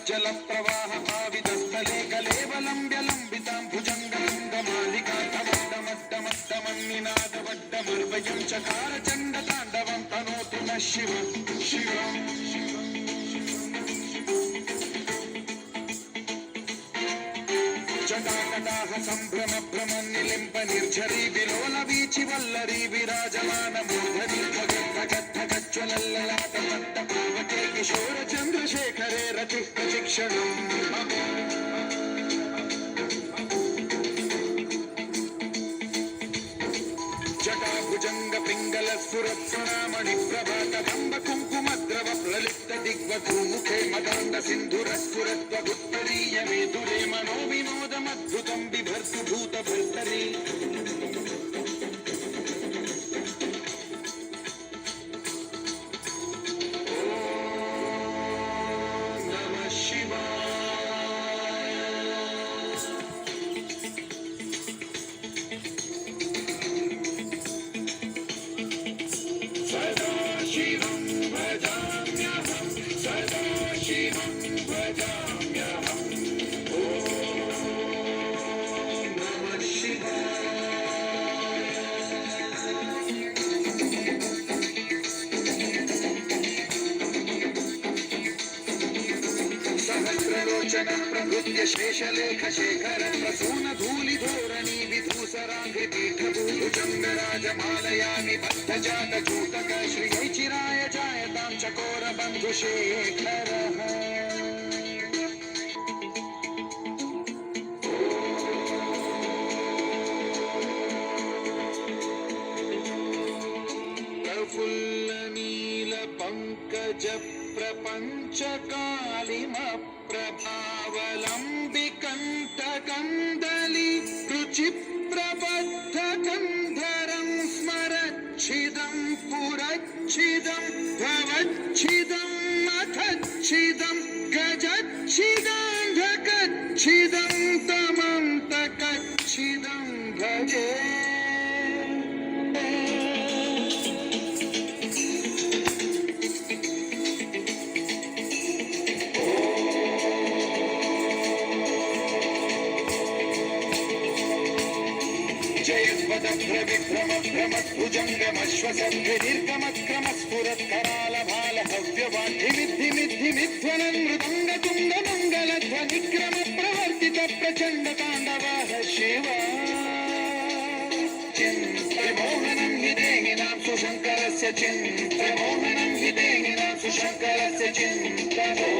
जल प्रवाह आवितस्थले कलेवलम्ब्य लम्बितां भुजङ्गलिङ्गमालिकान्तमड्डमड्डमड्डमन्निनादवड्डमर्वयं चकार चण्डताण्डवं तनोतु नः शिव शिव जटाकटाह सम्भ्रम भ्रम निलिम्ब निर्झरी विलोल वीचि वल्लरी विराजमान मूर्धनि गगद्धगज्ज्वलल्ललाट पट्टपावके किशोर चन्द्रशेखरे रचिः प्रशिक्षणम् जटाभुजङ्ग पिङ्गल स्फुरत्सुरामणि प्रभातदम्ब कुङ्कुमद्रव प्रलिप्त दिग्वधूमुखे मदान्द सिन्धुरस्फुरत्वगुत्तरीय मेधुरे मनो विनोदमद्भुतं बिभर्तु भूतभर्तरि प्रभृत्य शेषलेख शेखर प्रसून धूलि धोरणी विधूसराघ्रि पीठभूभुजङ्गराजमालया निबद्ध जात चूतक श्रियै चिराय जायतां चकोर बन्धुशेखरः प्रफुल्ल नील पंकज प्रपंच कालिम प्रभावलम्बिकण्टकन्दली रुचिप्रबद्धकन्धरं स्मरच्छिदं पुरच्छिदं भवच्छिदं मथच्छिदं गजच्छिदान्धकच्छिदं तमन्तकच्छिदं भजे विक्रम भ्रमद्भुजङ्गमश्वसद्भिर्गमत्क्रमस्फुरत्करालभाल हव्यवाद्धिमिद्धिमिद्धिमिध्वनन् मृदङ्गतुङ्गमङ्गलध्वनिक्रम प्रवर्तित प्रचण्डताण्डवः शिव चिन्त्यमोहनं हि देहिनां सुशङ्करस्य चिन्त्यमोहनं हि देहिनां सुशङ्करस्य चिन्तनो